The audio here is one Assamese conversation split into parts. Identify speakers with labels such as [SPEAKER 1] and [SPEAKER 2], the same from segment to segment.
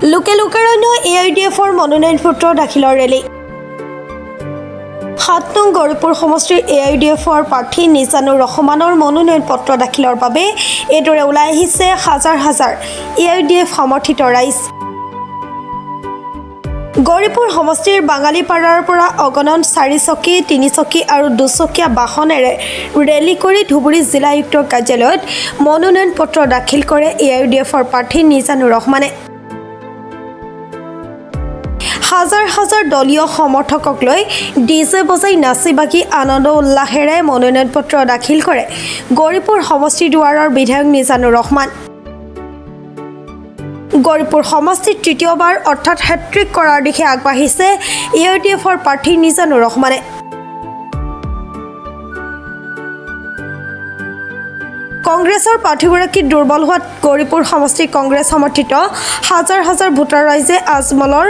[SPEAKER 1] লোকে লোকাৰণ্য AIDFৰ মনোনয়ন পত্ৰ দাখিলৰ ৰেলী 7 নং গৌৰীপুৰ সমষ্টিৰ AIDFৰ প্ৰাৰ্থী নিজানুৰ ৰহমানৰ মনোনয়ন পত্ৰ দাখিলৰ বাবে এদৰে ওলাই আহিছে হাজাৰ হাজাৰ AIDF সমৰ্থিত ৰাইজ। গৌৰীপুৰ সমষ্টিৰ বাঙালীপাৰাৰ পৰা অগণন 4 চকী 3 চকী আৰু 2 চকীয়া বাহনেৰে ৰেলী কৰি ধুবুৰী জিলা আয়ুক্তৰ কাৰ্যালয়ত মনোনয়ন পত্ৰ দাখিল কৰে AIDFৰ প্ৰাৰ্থী নিজানুৰ ৰহমানে। হাজাৰ হাজাৰ দলীয় সমৰ্থকক লৈ ডিজে বজাই নাচি বাগি আনন্দ উল্লাহেৰে মনোনয়ন পত্ৰ দাখিল কৰে গৌৰীপুৰ সমষ্টি দুৱাৰৰ বিধায়ক নিজানুৰ ৰহমান। গৌৰীপুৰ সমষ্টিত তৃতীয়বাৰ অৰ্থাৎ হেট্ৰিক কৰাৰ দিশে আগবাঢ়িছে AIDFৰ প্ৰাৰ্থী নিজানুৰ ৰহমানে। কংগ্ৰেছৰ প্ৰাৰ্থীগৰাকী দুৰ্বল হোৱাত গৌৰীপুৰ সমষ্টি কংগ্ৰেছ সমৰ্থিত হাজাৰ হাজাৰ ভোটাৰ ৰাইজে আজমলৰ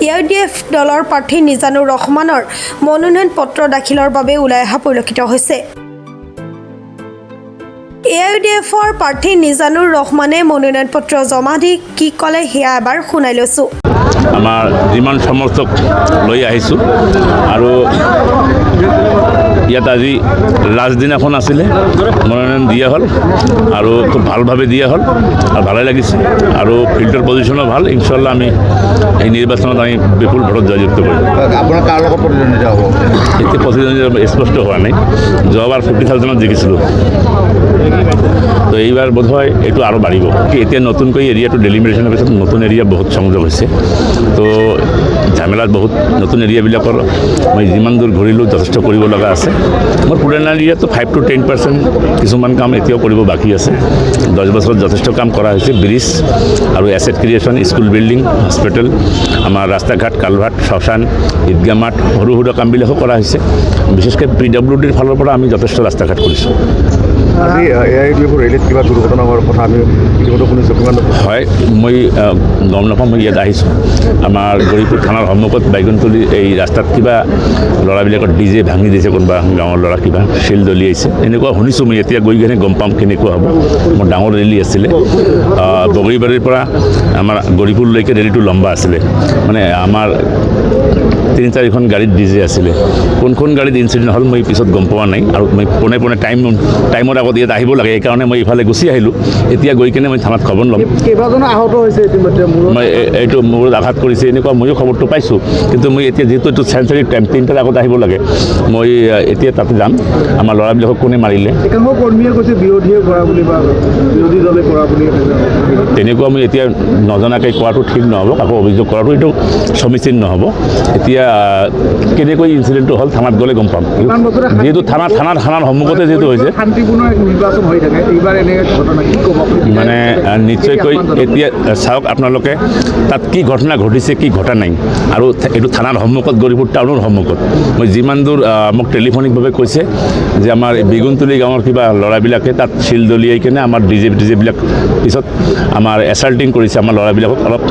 [SPEAKER 1] AIDF দলৰ প্ৰাৰ্থী নিজানুৰ ৰহমানৰ মনোনয়ন পত্ৰ দাখিলৰ বাবে ওলাই অহা পৰিলক্ষিত হৈছে। AIDFৰ প্ৰাৰ্থী নিজানুৰ ৰহমানে মনোনয়ন পত্ৰ জমা দি কি ক'লে সেয়া এবাৰ শুনাই লৈছোঁ।
[SPEAKER 2] আমাৰ যিমান সমৰ্থক লৈ আহিছোঁ আৰু ইয়াত আজি লাষ্ট দিনাখন আছিলে মনোনয়ন দিয়া হ'ল আৰু খুব ভালভাৱে দিয়া হ'ল আৰু ভালেই লাগিছে আৰু ফিল্ডৰ পজিশ্যনো ভাল। ইনশাল্লাহ আমি এই নিৰ্বাচনত আমি বিপুল ভোটত জয়যুক্ত কৰিম।
[SPEAKER 3] আপোনাৰ কাৰ লগত প্ৰতিদ্বন্দ্বিতা হ'ব?
[SPEAKER 2] এতিয়া প্ৰতিদ্বন্দ্বিতা স্পষ্ট হোৱা নাই। যোৱাবাৰ 50,000ত জিকিছিলোঁ, তো এইবাৰ বোধহয় এইটো আৰু বাঢ়িব। এতিয়া নতুনকৈ এৰিয়াটো ডেলিমিটেশ্যনৰ পিছত নতুন এৰিয়া বহুত সংযোগ হৈছে, তো ঝামেলাত বহুত নতুন এৰিয়াবিলাকৰ মই যিমান দূৰ ঘূৰিলোঁ যথেষ্ট কৰিব লগা আছে। মোৰ পুৰণা এৰিয়াতো 5 to 10% কিছুমান কাম এতিয়াও কৰিব বাকী আছে। 10 বছৰত যথেষ্ট কাম কৰা হৈছে। ব্ৰিজ আৰু asset creation, school building, hospital, আমাৰ ৰাস্তা ঘাট, কালভাৰ্ট, শ্মশান, ঈদগাহ মাঠ, সৰু সুৰা কামবিলাকো কৰা হৈছে। বিশেষকৈ PWDৰ ফালৰ পৰা আমি যথেষ্ট ৰাস্তা ঘাট কৰিছোঁ।
[SPEAKER 3] আজি AIDFৰ ৰেলীত কিবা দুৰ্ঘটনা হোৱাৰ কথা আমি ইতিমধ্যে শুনিছোঁ।
[SPEAKER 2] হয়, মই গম নাপাওঁ। মই ইয়াত আহিছোঁ। আমাৰ গৌৰীপুৰ থানাৰ সন্মুখত বাইগনতলী এই ৰাস্তাত কিবা ল'ৰাবিলাকৰ ডিজে ভাঙি দিছে, কোনোবা গাঁৱৰ ল'ৰা কিবা শিল দলিয়াইছে এনেকুৱা শুনিছোঁ। মই এতিয়া গৈ কিনে গম পাম কেনেকুৱা হ'ব। মোৰ ডাঙৰ ৰেলী আছিলে, বগৰীবাৰীৰ পৰা আমাৰ গৌৰীপুৰলৈকে ৰেলীটো লম্বা আছিলে। মানে আমাৰ 3-4খন গাড়ীত ডিজে আছিলে। কোনখন গাড়ীত ইনচিডেণ্ট হ'ল মই পিছত গম পোৱা নাই আৰু মই পোনে পোনে টাইমৰ আগত ইয়াত আহিব লাগে, সেইকাৰণে মই ইফালে গুচি আহিলোঁ। এতিয়া গৈ কিনে মই থানাত খবৰ ল'ম।
[SPEAKER 3] কেইবাজনো আহত হৈছে ইতিমধ্যে।
[SPEAKER 2] মই এইটো মূৰত আঘাত কৰিছে এনেকুৱা ময়ো খবৰটো পাইছোঁ, কিন্তু মই এতিয়া যিহেতু এইটো চেঞ্চুৰী টাইম 3টাৰ আগত আহিব লাগে, মই এতিয়া তাতে যাম। আমাৰ ল'ৰাবিলাকক কোনে মাৰিলে
[SPEAKER 3] কৰ্মীয়ে কৈছে বিৰোধীয়ে কৰা বুলি বা বিৰোধী দলে কৰা বুলি।
[SPEAKER 2] তেনেকুৱা মই এতিয়া নজনাকৈ কোৱাটো ঠিক নহ'ব। কাকো অভিযোগ কৰাটো এইটো সমীচীন নহ'ব। এতিয়া কেনেকৈ ইনচিডেণ্টটো হ'ল থানাত গ'লে গম পাম। যিহেতু থানাৰ সন্মুখতে যিহেতু হৈছে
[SPEAKER 3] নিৰ্বাচন হৈ থাকে, এইবাৰ এনে ঘটনা কি ক'ব
[SPEAKER 2] মানে নিশ্চয়কৈ এতিয়া চাওক আপোনালোকে তাত কি ঘটনা ঘটিছে কি ঘটা নাই। আৰু এইটো থানাৰ সন্মুখত, গৌৰীপুৰ টাউনৰ সন্মুখত। মই যিমান দূৰ মোক টেলিফোনিকভাৱে কৈছে যে আমাৰ বেগুনতলী গাঁৱৰ কিবা ল'ৰাবিলাকে তাত শিল দলিয়াই কিনে আমাৰ ডিজেবিলাক পিছত আমাৰ এছাল্টিং কৰিছে। আমাৰ ল'ৰাবিলাকক অলপ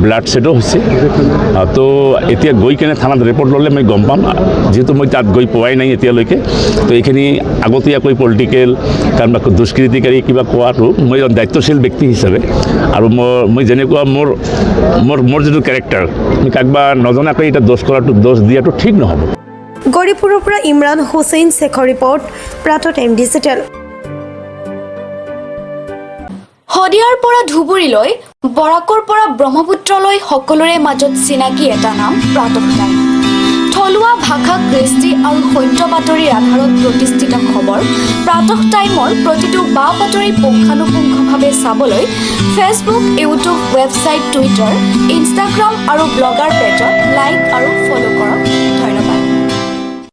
[SPEAKER 2] ব্লাড ছেডো হৈছে। তো এতিয়া গৈ কিনে থানাত ৰিপৰ্ট ল'লে মই গম পাম, যিহেতু মই তাত গৈ পোৱাই নাই এতিয়ালৈকে। তো এইখিনি আগতীয়াকৈ পলিটিকেল কাৰোবা দুষ্কৃতিকাৰী কিবা কোৱাটো মই দায়িত্বশীল ব্যক্তি হিচাপে আৰু মই যেনেকুৱা মোৰ যিটো কেৰেক্টাৰ, মই কাৰোবা নজনাকৈ এটা দোষ দিয়াটো ঠিক নহ'ব।
[SPEAKER 1] গৌৰীপুৰৰ পৰা ইমৰান হুছেইন শেখৰ ৰিপৰ্ট, প্ৰাতঃ টাইম ডিজিটেল।
[SPEAKER 4] শদিয়াৰ পৰা ধুবুৰীলৈ, বৰাকৰ পৰা ব্ৰহ্মপুত্ৰলৈ সকলোৰে মাজত চিনাকি এটা নাম প্ৰাতঃ টাইম। থলুৱা ভাষা, কৃষ্টি আৰু সত্য বাতৰিৰ আধাৰত প্ৰতিষ্ঠিত খবৰ প্ৰাতঃ টাইমৰ প্ৰতিটো বা বাতৰি পুংখানুপুংখভাৱে চাবলৈ Facebook, YouTube, website, Twitter, Instagram আৰু ব্লগাৰ পেজত লাইক আৰু ফ'ল' কৰক।